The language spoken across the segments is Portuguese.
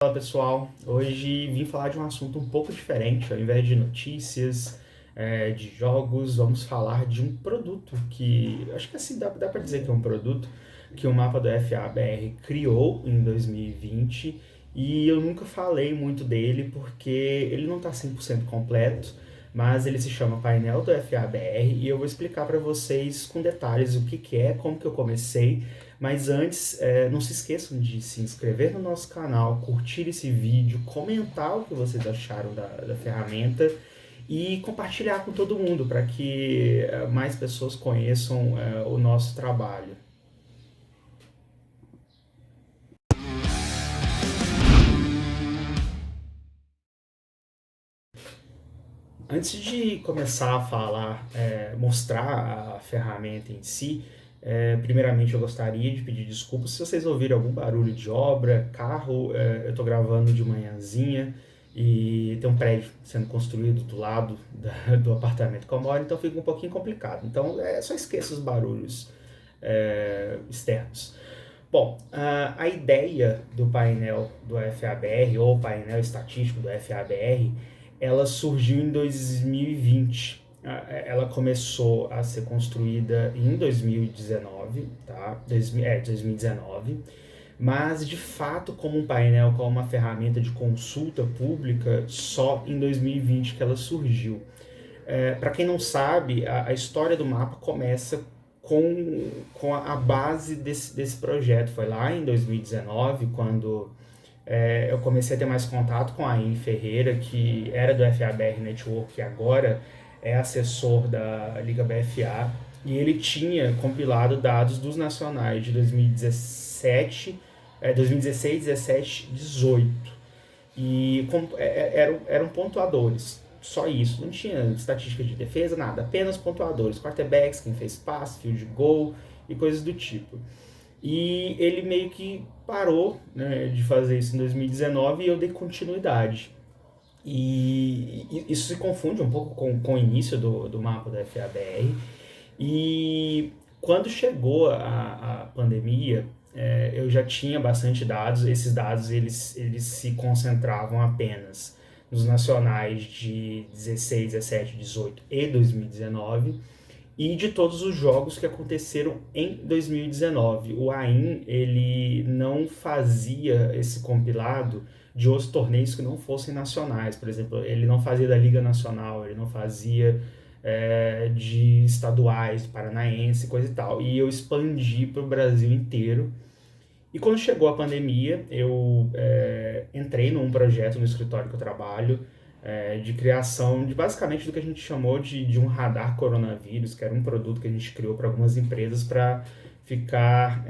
Fala pessoal, hoje vim falar de um assunto um pouco diferente. Ao invés de notícias, de jogos, vamos falar de um produto que, acho que assim dá para dizer que é um produto que o mapa do FABR criou em 2020 e eu nunca falei muito dele porque ele não está 100% completo, mas ele se chama Painel do FABR e eu vou explicar para vocês com detalhes o que que é, como que eu comecei. Mas antes, não se esqueçam de se inscrever no nosso canal, curtir esse vídeo, comentar o que vocês acharam da ferramenta e compartilhar com todo mundo para que mais pessoas conheçam o nosso trabalho. Antes de começar a falar, mostrar a ferramenta em si, primeiramente eu gostaria de pedir desculpas se vocês ouvirem algum barulho de obra, carro. Eu estou gravando de manhãzinha e tem um prédio sendo construído do lado do apartamento que eu moro, então fica um pouquinho complicado. Então só esqueça os barulhos externos. Bom, a ideia do painel do FABR, ou painel estatístico do FABR, ela surgiu em 2020. Ela começou a ser construída em 2019, tá? 2019, mas de fato como um painel, como uma ferramenta de consulta pública, só em 2020 que ela surgiu. Para quem não sabe, a história do mapa começa com a base desse projeto. Foi lá em 2019, quando eu comecei a ter mais contato com a Aine Ferreira, que era do FABR Network e agora é assessor da Liga BFA, e ele tinha compilado dados dos nacionais de 2017, 2016, 17, 18. E eram pontuadores, só isso, não tinha estatística de defesa, nada, apenas pontuadores, quarterbacks, quem fez passe, field goal e coisas do tipo. E ele meio que parou, né, de fazer isso em 2019 e eu dei continuidade. E isso se confunde um pouco com o início do mapa da FABR. E quando chegou a pandemia, eu já tinha bastante dados. Esses dados eles se concentravam apenas nos nacionais de 16, 17, 18 e 2019 e de todos os jogos que aconteceram em 2019. O AIM ele não fazia esse compilado de outros torneios que não fossem nacionais. Por exemplo, ele não fazia da Liga Nacional, ele não fazia de estaduais, paranaense, coisa e tal. E eu expandi para o Brasil inteiro. E quando chegou a pandemia, eu entrei num projeto no escritório que eu trabalho, de criação de basicamente do que a gente chamou de um radar coronavírus, que era um produto que a gente criou para algumas empresas para ficar,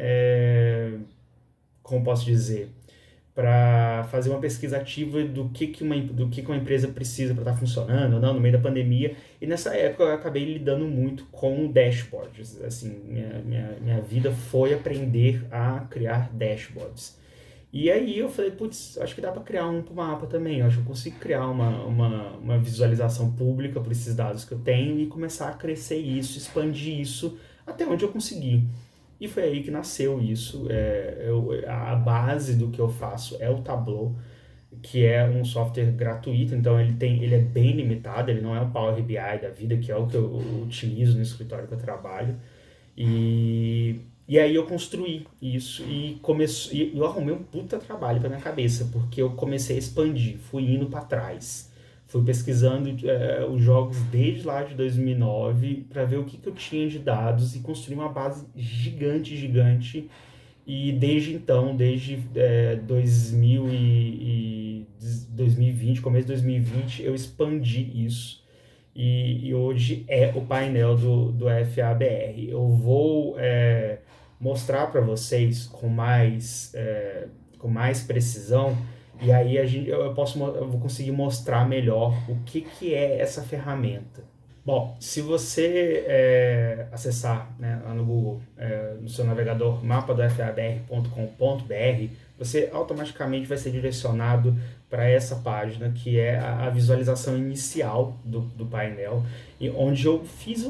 como posso dizer, para fazer uma pesquisa ativa do que uma empresa precisa para estar funcionando ou não no meio da pandemia. E nessa época eu acabei lidando muito com dashboards. Assim, minha vida foi aprender a criar dashboards. E aí eu falei, putz, acho que dá para criar um mapa também. Eu acho que eu consigo criar uma visualização pública por esses dados que eu tenho e começar a crescer isso, expandir isso até onde eu conseguir. E foi aí que nasceu isso. A base do que eu faço é o Tableau, que é um software gratuito, então ele é bem limitado, ele não é um Power BI da vida, que é o que eu utilizo no escritório que eu trabalho. E aí eu construí isso e eu arrumei um puta trabalho para minha cabeça, porque eu comecei a expandir, fui indo para trás. Fui pesquisando os jogos desde lá de 2009 para ver o que eu tinha de dados e construir uma base gigante, gigante. E desde então, desde 2020, começo de 2020, eu expandi isso e hoje é o painel do FABR. Eu vou mostrar para vocês com mais precisão, e aí eu vou conseguir mostrar melhor o que é essa ferramenta. Bom, se você acessar, né, lá no Google, no seu navegador mapadofabr.com.br, você automaticamente vai ser direcionado para essa página que é a visualização inicial do painel, e onde eu fiz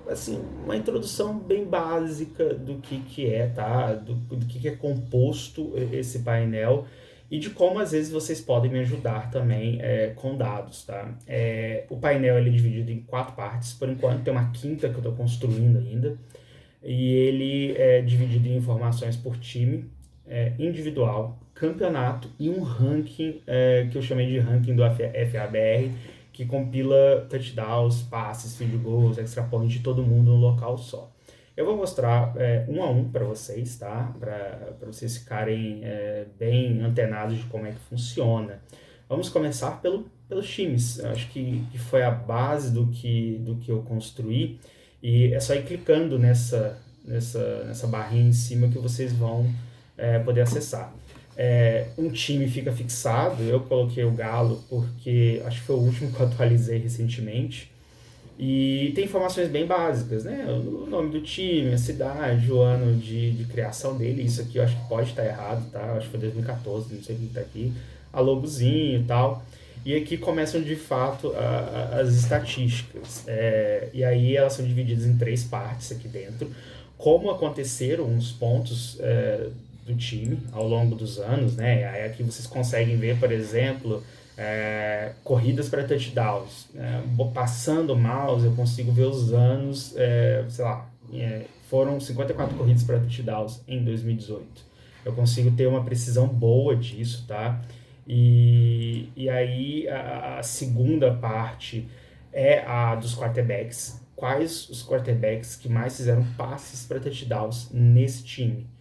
assim, uma introdução bem básica do que é, tá? Do que é composto esse painel e de como às vezes vocês podem me ajudar também com dados, tá? O painel ele é dividido em 4 partes, por enquanto tem uma quinta que eu estou construindo ainda, e ele é dividido em informações por time, individual, campeonato e um ranking que eu chamei de ranking do FABR, que compila touchdowns, passes, field goals, extra point de todo mundo no local só. Eu vou mostrar um a um para vocês, tá? Para vocês ficarem bem antenados de como é que funciona. Vamos começar pelos times. Eu acho que foi a base do que eu construí. E é só ir clicando nessa barrinha em cima que vocês vão poder acessar. Um time fica fixado. Eu coloquei o Galo porque acho que foi o último que eu atualizei recentemente. E tem informações bem básicas, né? O nome do time, a cidade, o ano de criação dele. Isso aqui eu acho que pode estar errado, tá? Eu acho que foi 2014, não sei o que está aqui. A logozinho e tal. E aqui começam de fato as estatísticas. E aí elas são divididas em 3 partes aqui dentro. Como aconteceram os pontos do time ao longo dos anos, né? Aí aqui vocês conseguem ver, por exemplo, corridas para touchdowns. Passando o mouse, eu consigo ver os anos, sei lá, foram 54 corridas para touchdowns em 2018. Eu consigo ter uma precisão boa disso, tá? E aí a segunda parte é a dos quarterbacks. Quais os quarterbacks que mais fizeram passes para touchdowns nesse time?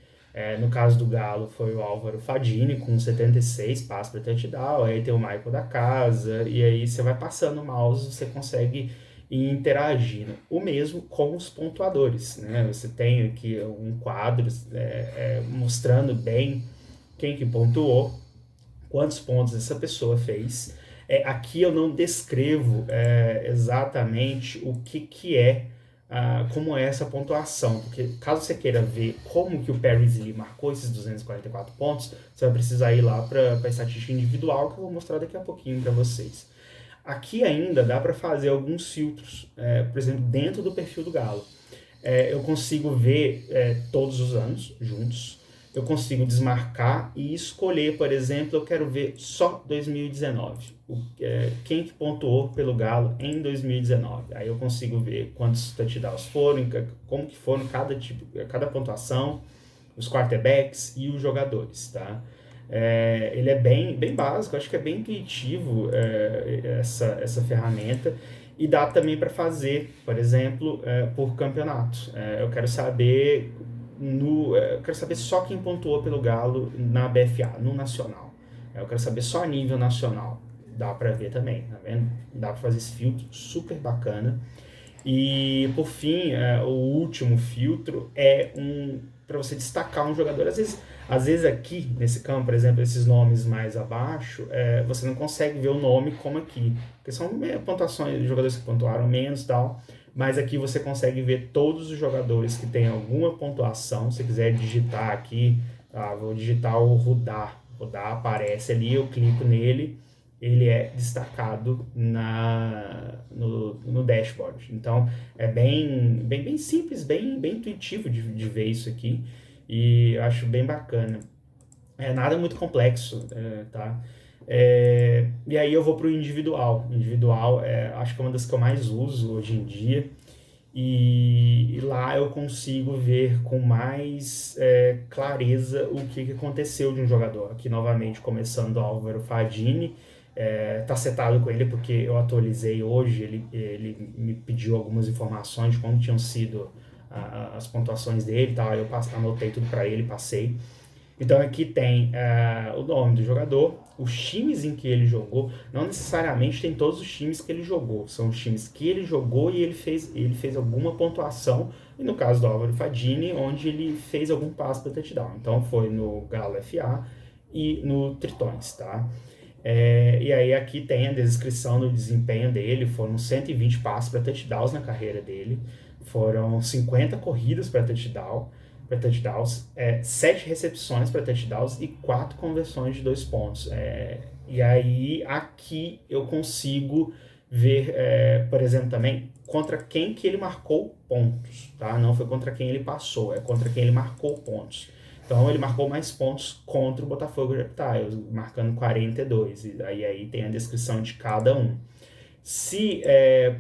No caso do Galo foi o Álvaro Fadini com 76 passes para touchdown, aí tem o Michael da Casa, e aí você vai passando o mouse, você consegue ir interagindo. O mesmo com os pontuadores, né? Você tem aqui um quadro mostrando bem quem que pontuou, quantos pontos essa pessoa fez. Aqui eu não descrevo exatamente o que é, como é essa pontuação, porque caso você queira ver como que o Paris Lee marcou esses 244 pontos, você vai precisar ir lá para a estatística individual, que eu vou mostrar daqui a pouquinho para vocês. Aqui ainda dá para fazer alguns filtros, por exemplo, dentro do perfil do Galo. Eu consigo ver todos os anos juntos, eu consigo desmarcar e escolher, por exemplo, eu quero ver só 2019, quem que pontuou pelo Galo em 2019. Aí eu consigo ver quantos touchdowns foram, como que foram cada pontuação, os quarterbacks e os jogadores, tá? Ele é bem básico, acho que é bem intuitivo essa ferramenta. E dá também para fazer, por exemplo, por campeonato. Eu quero saber só quem pontuou pelo Galo na BFA, no Nacional. Eu quero saber só a nível nacional. Dá para ver também, tá vendo? Dá para fazer esse filtro super bacana. E, por fim, o último filtro para você destacar um jogador. Às vezes aqui, nesse campo, por exemplo, esses nomes mais abaixo, você não consegue ver o nome como aqui, porque são pontuações de jogadores que pontuaram menos e tal, mas aqui você consegue ver todos os jogadores que têm alguma pontuação. Se você quiser digitar aqui, vou digitar o Rudá. Rudá aparece ali, eu clico nele, ele é destacado no dashboard. Então, é bem simples, bem intuitivo de ver isso aqui, e eu acho bem bacana. Nada muito complexo, tá? E aí eu vou para o individual. Individual acho que é uma das que eu mais uso hoje em dia, e lá eu consigo ver com mais clareza o que aconteceu de um jogador. Aqui novamente começando Álvaro Fadini, tá setado com ele porque eu atualizei hoje, ele me pediu algumas informações de como tinham sido as pontuações dele e tal, eu anotei tudo para ele, passei. Então aqui tem o nome do jogador, os times em que ele jogou. Não necessariamente tem todos os times que ele jogou, são os times que ele jogou e ele fez alguma pontuação, e no caso do Álvaro Fadini, onde ele fez algum passe para touchdown. Então foi no Galo FA e no Tritões, tá? E aí aqui tem a descrição do desempenho dele. Foram 120 passes para touchdowns na carreira dele, foram 50 corridas para touchdowns, 7 recepções para touchdowns e 4 conversões de 2 pontos. E aí aqui eu consigo ver, por exemplo, também contra quem que ele marcou pontos, tá? Não foi contra quem ele passou, é contra quem ele marcou pontos. Então ele marcou mais pontos contra o Botafogo Reptiles, marcando 42. E aí tem a descrição de cada um. Se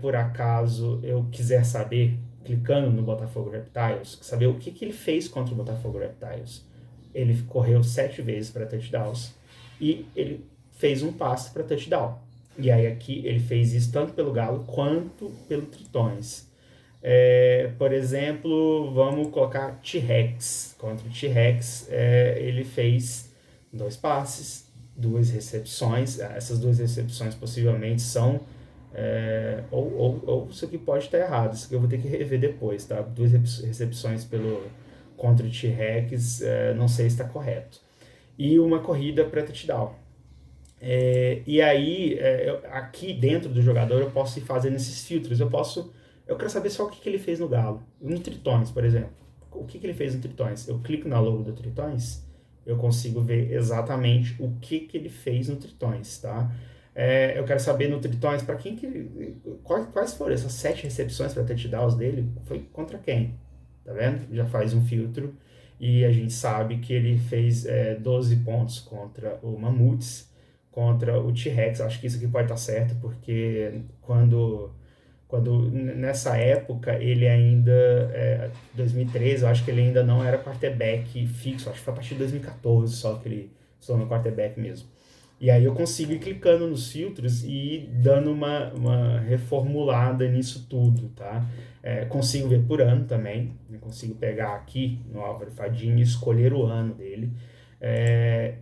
por acaso eu quiser saber, clicando no Botafogo Reptiles, saber o que ele fez contra o Botafogo Reptiles. Ele correu 7 vezes para touchdowns e ele fez um passe para touchdown. E aí aqui ele fez isso tanto pelo Galo quanto pelo Tritões. Por exemplo, vamos colocar T-Rex. Contra o T-Rex, ele fez 2 passes, 2 recepções. Essas 2 recepções possivelmente são... ou isso aqui pode estar errado, isso aqui eu vou ter que rever depois, tá? 2 recepções contra o T-Rex, não sei se está correto. E uma corrida para touchdown. E aí, aqui dentro do jogador, eu posso ir fazendo esses filtros. Eu quero saber só o que ele fez no Galo. No Tritões, por exemplo. O que ele fez no Tritões? Eu clico na logo do Tritões, eu consigo ver exatamente o que ele fez no Tritões, tá? Eu quero saber no Tritões para quais foram essas 7 recepções para touchdowns dele. Foi contra quem? Tá vendo? Já faz um filtro e a gente sabe que ele fez 12 pontos contra o Mamutes, contra o T-Rex. Acho que isso aqui pode estar certo, porque quando nessa época ele ainda, 2013, eu acho que ele ainda não era quarterback fixo, acho que foi a partir de 2014 só que ele se tornou quarterback mesmo. E aí eu consigo ir clicando nos filtros e dando uma reformulada nisso tudo, tá? Consigo ver por ano também, né? Consigo pegar aqui no Álvaro Fadinho e escolher o ano dele.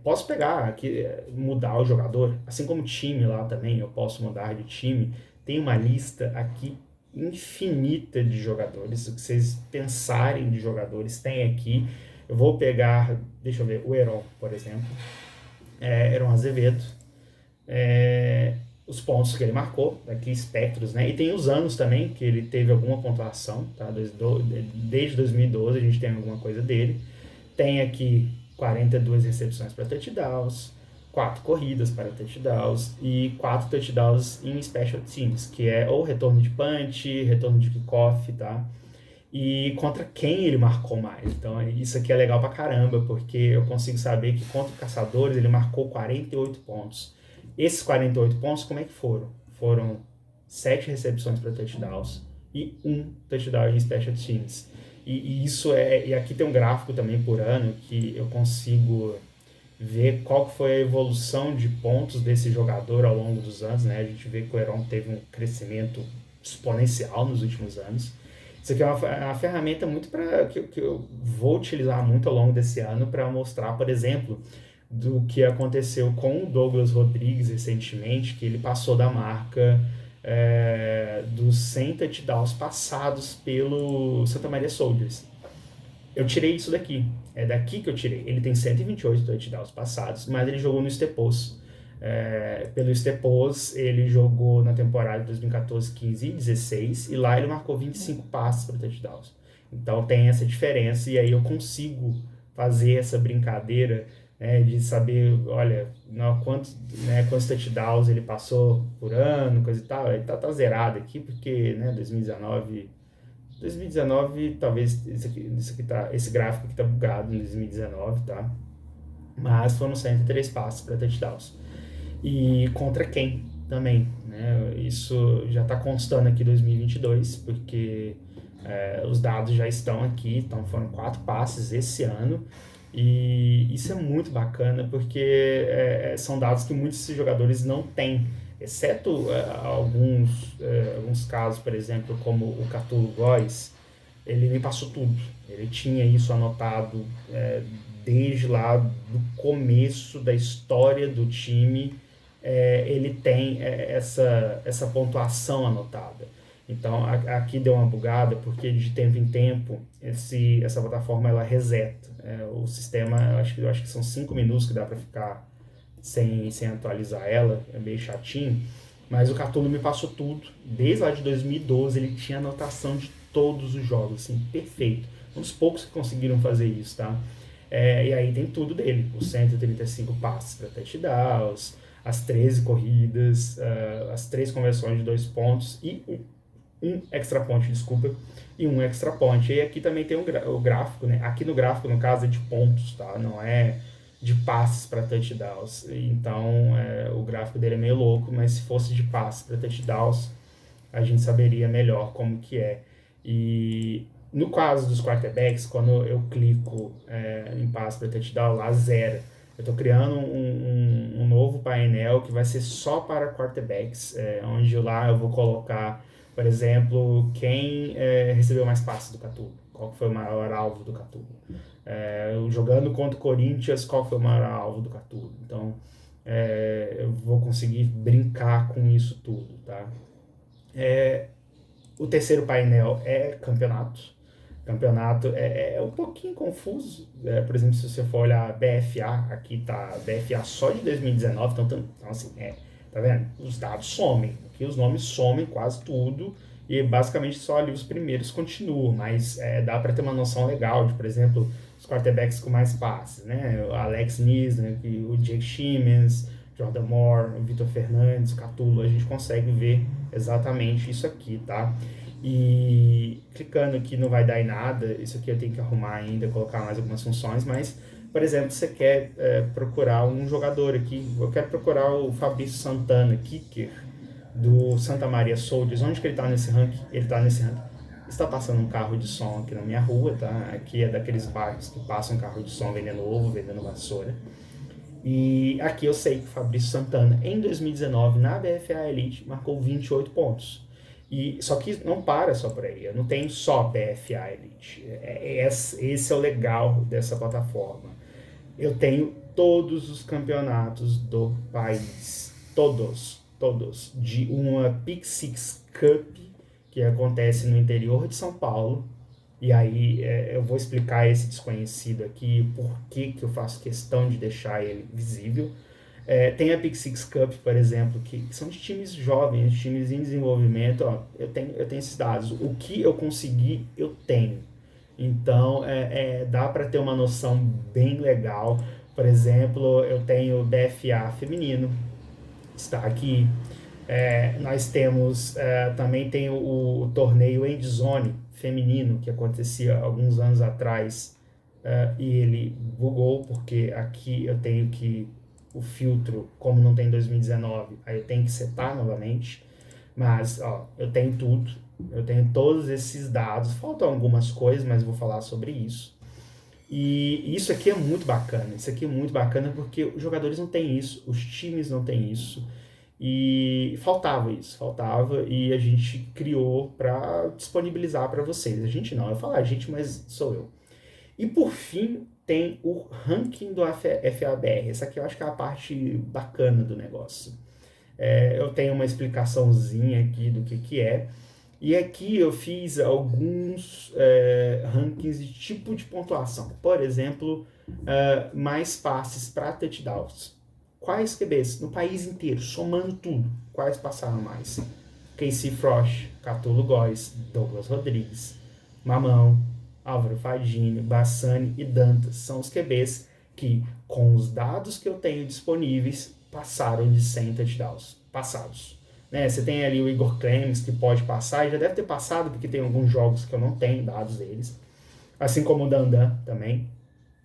Posso pegar aqui, mudar o jogador, assim como o time lá também, eu posso mudar de time. Tem uma lista aqui infinita de jogadores, o que vocês pensarem de jogadores tem aqui. Eu vou pegar, deixa eu ver, o Heron, por exemplo. Heron Azevedo. Os pontos que ele marcou, aqui espectros, né? E tem os anos também, que ele teve alguma pontuação, tá? Desde 2012 a gente tem alguma coisa dele. Tem aqui 42 recepções para touchdowns, 4 corridas para touchdowns e 4 touchdowns em special teams, que é ou retorno de punch, retorno de kickoff, tá? E contra quem ele marcou mais. Então isso aqui é legal pra caramba, porque eu consigo saber que contra o Caçadores ele marcou 48 pontos. Esses 48 pontos, como é que foram? Foram 7 recepções para touchdowns e 1 touchdown em special teams. E e aqui tem um gráfico também por ano que eu consigo ver qual foi a evolução de pontos desse jogador ao longo dos anos, né? A gente vê que o Heron teve um crescimento exponencial nos últimos anos. Isso aqui é uma ferramenta muito que eu vou utilizar muito ao longo desse ano para mostrar, por exemplo, do que aconteceu com o Douglas Rodrigues recentemente, que ele passou da marca dos 100 touchdowns passados pelo Santa Maria Soldiers. Eu tirei isso daqui, é daqui que eu tirei. Ele tem 128 touchdowns passados, mas ele jogou no Stepos. Pelo Stepos, ele jogou na temporada de 2014, 15 e 16, e lá ele marcou 25 passes para touchdowns. Então tem essa diferença, e aí eu consigo fazer essa brincadeira, né, de saber, olha, quantos touchdowns ele passou por ano, coisa e tal. Ele tá zerado aqui, porque, né, 2019, talvez esse gráfico aqui tá bugado em 2019, tá? Mas foram 103 passes para touchdowns. E contra quem também, né? Isso já está constando aqui em 2022, porque os dados já estão aqui, então foram 4 passes esse ano, e isso é muito bacana, porque são dados que muitos jogadores não têm, exceto alguns casos, por exemplo, como o Catulo Góes. Ele me passou tudo, ele tinha isso anotado desde lá do começo da história do time. Ele tem essa pontuação anotada. Então aqui deu uma bugada, porque de tempo em tempo essa plataforma ela reseta. O sistema, eu acho que são 5 minutos que dá para ficar sem atualizar ela, é meio chatinho. Mas o Catulo me passou tudo, desde lá de 2012 ele tinha anotação de todos os jogos, assim, perfeito. Um dos poucos que conseguiram fazer isso, tá? E aí tem tudo dele, os 135 passes para touchdowns, as 13 corridas, as 3 conversões de 2 pontos e um extra point, desculpa, e um extra point. E aqui também tem o gráfico, né? Aqui no gráfico, no caso, é de pontos, tá? Não é de passes para touchdowns. Então, o gráfico dele é meio louco, mas se fosse de passes para touchdowns, a gente saberia melhor como que é. E no caso dos quarterbacks, quando eu clico em passe para touchdown, lá zero. Eu estou criando um novo painel que vai ser só para quarterbacks, onde lá eu vou colocar, por exemplo, quem recebeu mais passes do Catulo, qual foi o maior alvo do Catulo. Jogando contra o Corinthians, qual foi o maior alvo do Catulo. Então, eu vou conseguir brincar com isso tudo, tá? O terceiro painel é campeonato. Campeonato é um pouquinho confuso. Por exemplo, se você for olhar a BFA, aqui tá BFA só de 2019, então assim, tá vendo? Os dados somem, aqui os nomes somem quase tudo, e basicamente só ali os primeiros continuam, mas dá para ter uma noção legal de, por exemplo, os quarterbacks com mais passes, né? O Alex Nisner, o Jake Siemens, Jordan Moore, o Vitor Fernandes, o Catulo, a gente consegue ver exatamente isso aqui, tá? E clicando aqui não vai dar em nada, isso aqui eu tenho que arrumar ainda, colocar mais algumas funções, mas, por exemplo, você quer procurar um jogador aqui, eu quero procurar o Fabrício Santana, kicker, do Santa Maria Soldiers. Onde que ele tá nesse ranking? Ele tá nesse ranking. Está passando um carro de som aqui na minha rua, tá? Aqui é daqueles bairros que passam um carro de som vendendo ovo, vendendo vassoura. E aqui eu sei que o Fabrício Santana, em 2019, na BFA Elite, marcou 28 pontos. Só que não para só por aí, eu não tenho só BFA Elite. Esse é o legal dessa plataforma. Eu tenho todos os campeonatos do país. Todos. De uma Pick Six Cup, que acontece no interior de São Paulo. E aí eu vou explicar esse desconhecido aqui, por que eu faço questão de deixar ele visível. Tem a Pick Six Cup, por exemplo, que são de times jovens, times em desenvolvimento. Ó, eu tenho esses dados. O que eu consegui, eu tenho. Então, dá para ter uma noção bem legal. Por exemplo, eu tenho BFA feminino, está aqui. Nós temos, também tem o torneio Endzone feminino, que acontecia alguns anos atrás, e ele bugou, porque aqui eu tenho que, o filtro, como não tem 2019, aí eu tenho que setar novamente, mas ó, eu tenho tudo, eu tenho todos esses dados, faltam algumas coisas, mas vou falar sobre isso. E isso aqui é muito bacana, isso aqui é muito bacana porque os jogadores não têm isso, os times não têm isso, e faltava isso, faltava, e a gente criou para disponibilizar para vocês. A gente não, eu falo a gente, mas sou eu. E por fim, tem o ranking do FABR. Essa aqui eu acho que é a parte bacana do negócio. Eu tenho uma explicaçãozinha aqui do que é. E aqui eu fiz alguns rankings de tipo de pontuação. Por exemplo, mais passes para touchdowns. Quais QBs no país inteiro, somando tudo, quais passaram mais? Casey Frost, Catulo Góes, Douglas Rodrigues, Mamão, Álvaro Fadini, Bassani e Dantas são os QBs que, com os dados que eu tenho disponíveis, passaram de 100 touchdowns passados. Né? Você tem ali o Igor Clemens, que pode passar, e já deve ter passado, porque tem alguns jogos que eu não tenho dados deles. Assim como o Dandan também.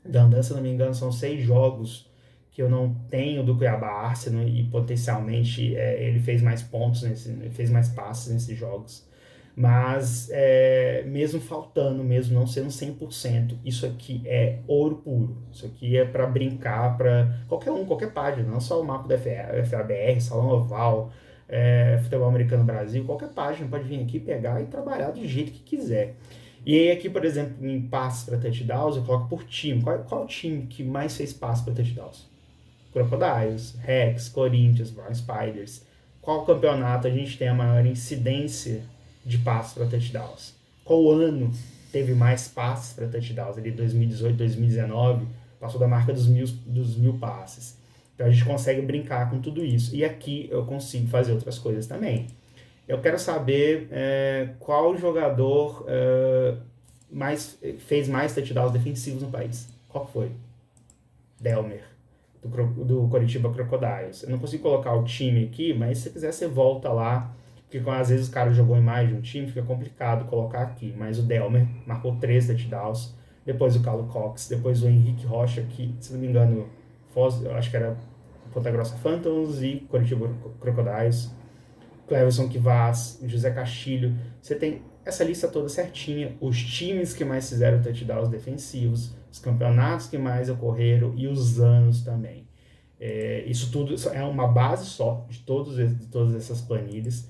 Dandan, se não me engano, são 6 jogos que eu não tenho do Cuiabá Arsenal, e potencialmente ele fez mais pontos, fez mais passes nesses jogos. Mas mesmo faltando, mesmo não sendo 100%, isso aqui é ouro puro. Isso aqui é para brincar para qualquer página, não só o mapa da FABR, Salão Oval, Futebol Americano Brasil, qualquer página pode vir aqui pegar e trabalhar do jeito que quiser. E aí aqui, por exemplo, em passes para touchdowns, eu coloco por time. Qual o time que mais fez passes para touchdowns? Crocodiles, Rex, Corinthians, Brown Spiders. Qual campeonato a gente tem a maior incidência de passes para touchdowns? Qual ano teve mais passes para touchdowns? Ali 2018, 2019, passou da marca dos mil passes. Então a gente consegue brincar com tudo isso. E aqui eu consigo fazer outras coisas também. Eu quero saber qual jogador fez mais touchdowns defensivos no país. Qual foi? Delmer, do Coritiba Crocodiles. Eu não consigo colocar o time aqui, mas se quiser você volta lá porque às vezes o cara jogou em mais de um time, fica complicado colocar aqui. Mas o Delmer marcou 3 touchdowns, depois o Carlos Cox, depois o Henrique Rocha, que, se não me engano, Foz, eu acho que era Ponta Grossa Phantoms e Curitiba Crocodiles, Cleverson Kivas, José Castilho. Você tem essa lista toda certinha, os times que mais fizeram touchdowns defensivos, os campeonatos que mais ocorreram e os anos também. Isso tudo é uma base só de todas essas planilhas.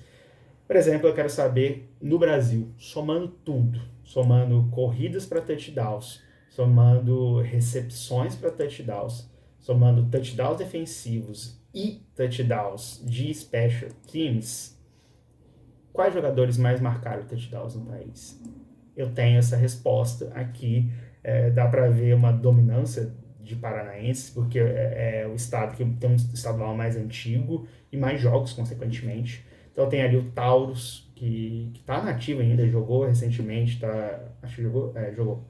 Por exemplo, eu quero saber no Brasil, somando tudo, somando corridas para touchdowns, somando recepções para touchdowns, somando touchdowns defensivos e touchdowns de special teams, quais jogadores mais marcaram touchdowns no país? Eu tenho essa resposta aqui. Dá para ver uma dominância de paranaenses, porque é o estado que tem um estadual mais antigo e mais jogos, consequentemente. Então tem ali o Taurus, que tá nativo ainda, jogou recentemente, acho que jogou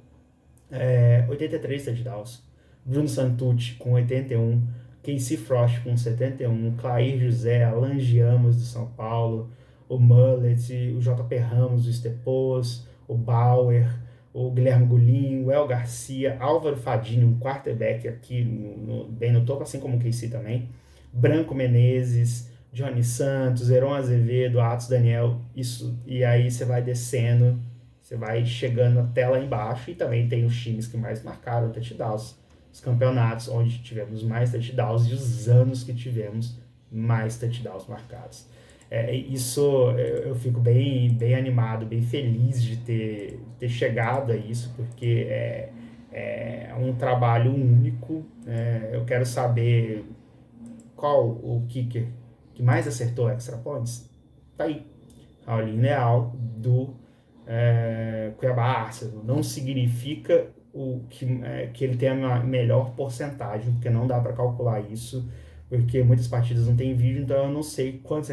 83 touchdowns. Bruno Santucci com 81, Casey Frost com 71, Clair José, Alan Giamos do São Paulo, o Mullet, o JP Ramos do Estepos, o Bauer, o Guilherme Gulim, o El Garcia, Álvaro Fadinho, um quarterback aqui bem no topo, assim como o Casey também, Branco Menezes, Johnny Santos, Heron Azevedo, Atos Daniel, isso, e aí você vai descendo, você vai chegando até lá embaixo, e também tem os times que mais marcaram touchdowns, os campeonatos onde tivemos mais touchdowns e os anos que tivemos mais touchdowns marcados. Isso eu fico bem animado, bem feliz de ter chegado a isso, porque é um trabalho único. Eu quero saber qual o kicker que mais acertou extra points. Tá aí, Raulin Leal do Cuiabá Arsenal. Não significa que ele tenha a melhor porcentagem, porque não dá para calcular isso, porque muitas partidas não tem vídeo, então eu não sei quantos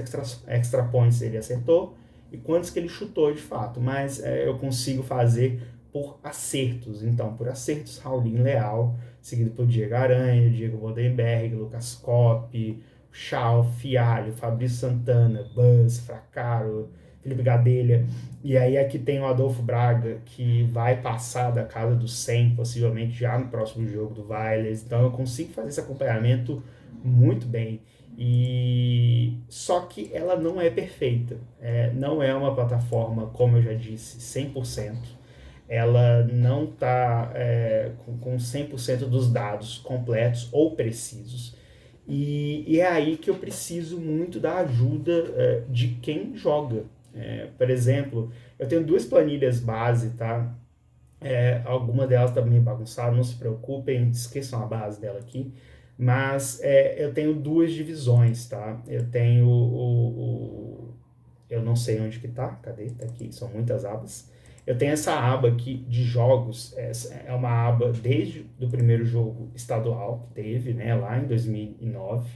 extra points ele acertou e quantos que ele chutou de fato, mas eu consigo fazer por acertos. Então, por acertos, Raulin Leal, seguido por Diego Aranha, Diego Bodenberg, Lucas Coppi, Chau, Fialho, Fabrício Santana, Buzz, Fracaro, Felipe Gadelha. E aí aqui tem o Adolfo Braga, que vai passar da casa dos 100, possivelmente já no próximo jogo do Vailers. Então eu consigo fazer esse acompanhamento muito bem. E só que ela não é perfeita. Não é uma plataforma, como eu já disse, 100%. Ela não está com 100% dos dados completos ou precisos. E é aí que eu preciso muito da ajuda de quem joga. Por exemplo, eu tenho duas planilhas base, tá? Alguma delas está meio bagunçada, não se preocupem, esqueçam a base dela aqui. Mas eu tenho duas divisões, tá? Eu tenho eu não sei onde que tá, cadê? Tá aqui, são muitas abas. Eu tenho essa aba aqui de jogos, essa é uma aba desde o primeiro jogo estadual que teve, né, lá em 2009.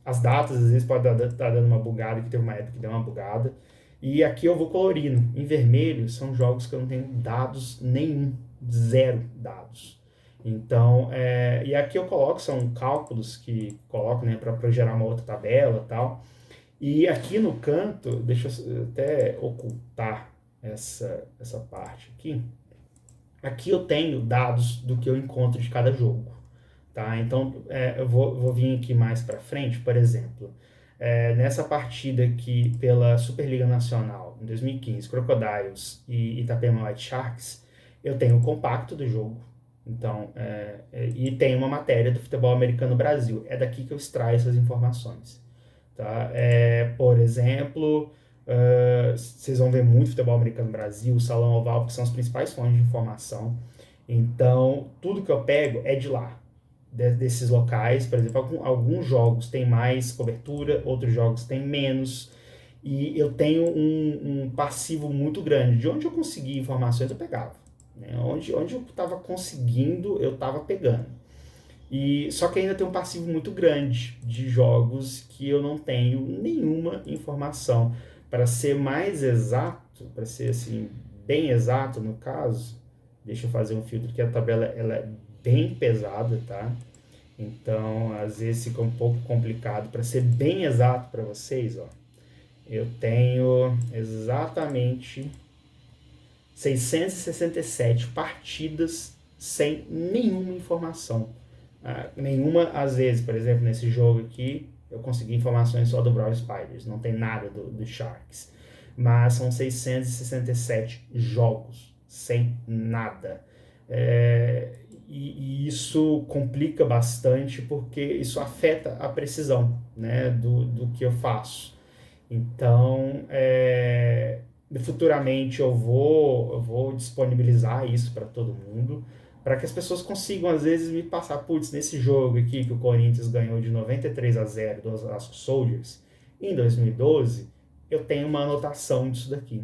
As datas às vezes pode estar dando uma bugada, que teve uma época que deu uma bugada. E aqui eu vou colorindo. Em vermelho são jogos que eu não tenho dados nenhum, zero dados. Então, e aqui eu coloco, são cálculos que coloco, né, para gerar uma outra tabela e tal. E aqui no canto, deixa eu até ocultar essa parte aqui. Aqui eu tenho dados do que eu encontro de cada jogo, tá? Então, eu vou vir aqui mais para frente, por exemplo, nessa partida aqui pela Superliga Nacional, em 2015, Crocodiles e Itapema White Sharks, eu tenho o compacto do jogo, então, e tem uma matéria do Futebol Americano Brasil. É daqui que eu extraio essas informações. Tá? Por exemplo, vocês vão ver muito futebol americano no Brasil, o Salão Oval, que são as principais fontes de informação. Então, tudo que eu pego é de lá, desses locais. Por exemplo, alguns jogos têm mais cobertura, outros jogos têm menos. E eu tenho um passivo muito grande. De onde eu consegui informações, eu pegava. Né? Onde eu estava conseguindo, eu estava pegando. Só que ainda tem um passivo muito grande de jogos que eu não tenho nenhuma informação. Para ser mais exato, para ser assim, bem exato no caso, deixa eu fazer um filtro que a tabela ela é bem pesada, tá? Então, às vezes fica um pouco complicado. Para ser bem exato para vocês, ó, eu tenho exatamente 667 partidas sem nenhuma informação. Nenhuma, às vezes, por exemplo, nesse jogo aqui, eu consegui informações só do Brawl Spiders, não tem nada do Sharks. Mas são 667 jogos sem nada. E isso complica bastante porque isso afeta a precisão, né, do que eu faço. Então, futuramente eu vou disponibilizar isso para todo mundo, para que as pessoas consigam, às vezes, me passar, putz, nesse jogo aqui que o Corinthians ganhou de 93-0 do Osasco Soldiers, em 2012, eu tenho uma anotação disso daqui.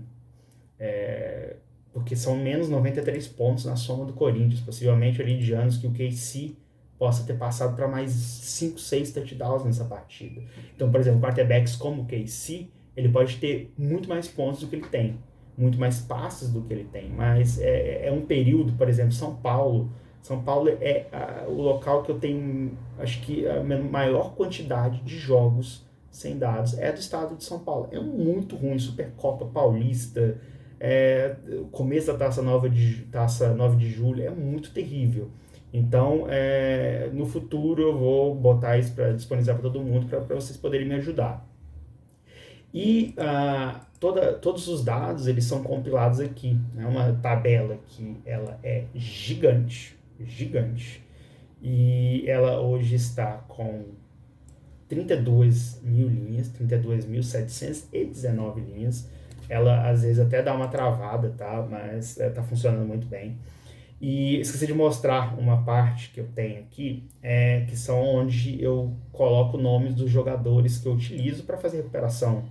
Porque são menos 93 pontos na soma do Corinthians, possivelmente ali de anos que o KC possa ter passado para mais 5, 6 touchdowns nessa partida. Então, por exemplo, quarterbacks como o KC, ele pode ter muito mais pontos do que ele tem, muito mais passes do que ele tem, mas é um período, por exemplo, São Paulo é o local que eu tenho, acho que a maior quantidade de jogos sem dados é do estado de São Paulo. É muito ruim, Supercopa Paulista, o começo da taça 9 de julho é muito terrível. Então, no futuro eu vou botar isso para disponibilizar para todo mundo, para vocês poderem me ajudar. E todos os dados eles são compilados aqui. É uma tabela que ela é gigante, gigante. E ela hoje está com 32 mil linhas, 32.719 linhas. Ela às vezes até dá uma travada, tá? Mas tá funcionando muito bem. E esqueci de mostrar uma parte que eu tenho aqui, que são onde eu coloco nomes dos jogadores que eu utilizo para fazer recuperação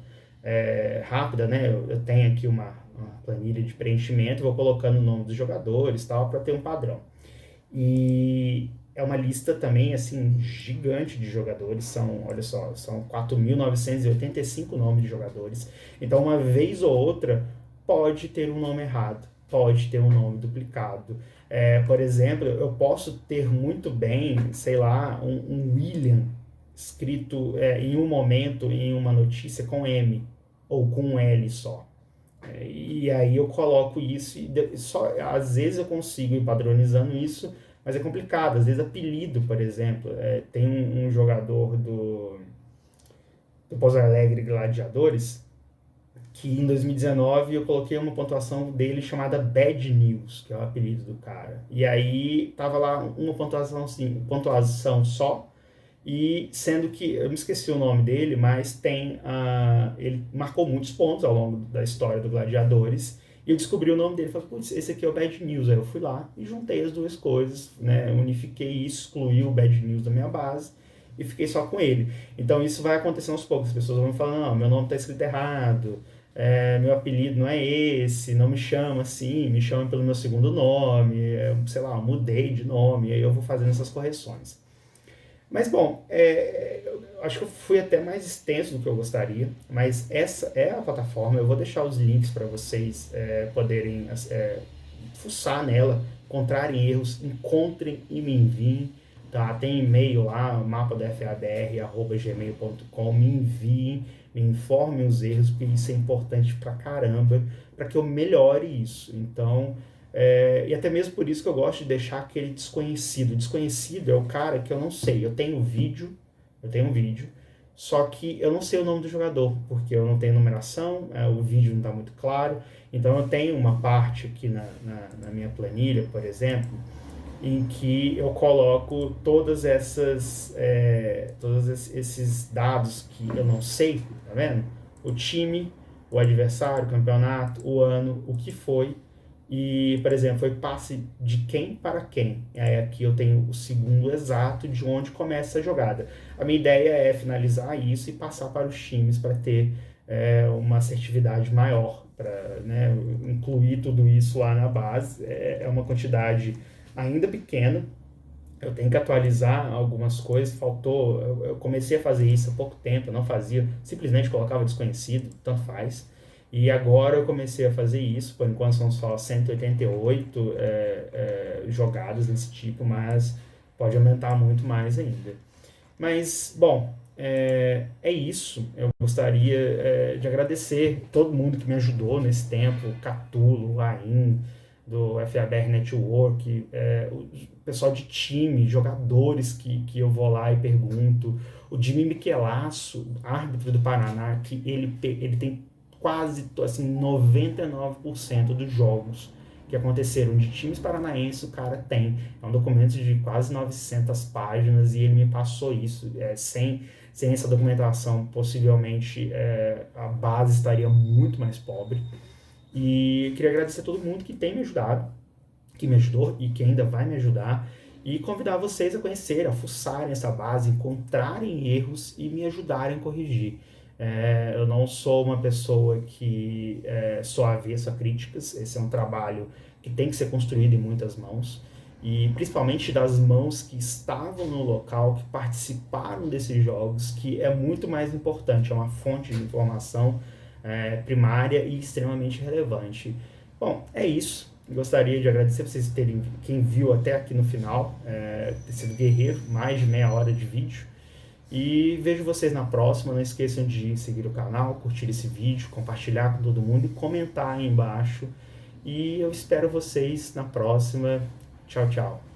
rápida, né? Eu tenho aqui uma planilha de preenchimento, vou colocando o nome dos jogadores, tal, para ter um padrão. E é uma lista também, assim, gigante de jogadores, olha só, são 4.985 nomes de jogadores. Então, uma vez ou outra, pode ter um nome errado, pode ter um nome duplicado. Por exemplo, eu posso ter muito bem, sei lá, um William escrito em um momento, em uma notícia, com M, ou com um L só. E aí eu coloco isso, às vezes eu consigo ir padronizando isso, mas é complicado. Às vezes apelido, por exemplo, tem um jogador do Pouso Alegre Gladiadores, que em 2019 eu coloquei uma pontuação dele chamada Bad News, que é o apelido do cara. E aí tava lá uma pontuação assim, pontuação só, e sendo que, eu me esqueci o nome dele, mas ele marcou muitos pontos ao longo da história do Gladiadores, e eu descobri o nome dele, falei, putz, esse aqui é o Bad News. Aí eu fui lá e juntei as duas coisas, né, unifiquei isso, excluí o Bad News da minha base, e fiquei só com ele. Então isso vai acontecendo aos poucos, as pessoas vão me falando, não, meu nome está escrito errado, meu apelido não é esse, não me chama assim, me chama pelo meu segundo nome, sei lá, mudei de nome, aí eu vou fazendo essas correções. Mas, bom, eu acho que eu fui até mais extenso do que eu gostaria, mas essa é a plataforma. Eu vou deixar os links para vocês poderem fuçar nela, encontrarem erros, encontrem e me enviem. Tá? Tem e-mail lá, mapadafab@gmail.com, me enviem, me informem os erros, porque isso é importante pra caramba, para que eu melhore isso. Então, e até mesmo por isso que eu gosto de deixar aquele desconhecido. O desconhecido é o cara que eu não sei. Eu tenho um vídeo, só que eu não sei o nome do jogador, porque eu não tenho numeração, o vídeo não está muito claro. Então eu tenho uma parte aqui na minha planilha, por exemplo, em que eu coloco todos esses dados que eu não sei, tá vendo? O time, o adversário, o campeonato, o ano, o que foi. E, por exemplo, foi passe de quem para quem. Aí aqui eu tenho o segundo exato de onde começa a jogada. A minha ideia é finalizar isso e passar para os times para ter uma assertividade maior, para, né, incluir tudo isso lá na base. É uma quantidade ainda pequena. Eu tenho que atualizar algumas coisas, faltou. Eu comecei a fazer isso há pouco tempo, eu não fazia, simplesmente colocava desconhecido, tanto faz. E agora eu comecei a fazer isso, por enquanto são só 188 jogadas desse tipo, mas pode aumentar muito mais ainda. Mas, bom, É isso. Eu gostaria de agradecer todo mundo que me ajudou nesse tempo, Catulo, Ain, do FABR Network, o pessoal de time, jogadores que eu vou lá e pergunto, o Jimmy Michelasso, árbitro do Paraná, que ele tem quase assim, 99% dos jogos que aconteceram de times paranaenses, o cara tem. É um documento de quase 900 páginas e ele me passou isso, sem essa documentação, possivelmente a base estaria muito mais pobre. E queria agradecer a todo mundo que tem me ajudado, que me ajudou e que ainda vai me ajudar. E convidar vocês a conhecerem, a fuçarem essa base, encontrarem erros e me ajudarem a corrigir. Eu não sou uma pessoa que sou avesso a críticas, esse é um trabalho que tem que ser construído em muitas mãos e principalmente das mãos que estavam no local, que participaram desses jogos, que é muito mais importante, é uma fonte de informação primária e extremamente relevante. Bom, é isso. Gostaria de agradecer vocês terem, quem viu até aqui no final, ter sido guerreiro, mais de meia hora de vídeo. E vejo vocês na próxima. Não esqueçam de seguir o canal, curtir esse vídeo, compartilhar com todo mundo e comentar aí embaixo. E eu espero vocês na próxima. Tchau, tchau.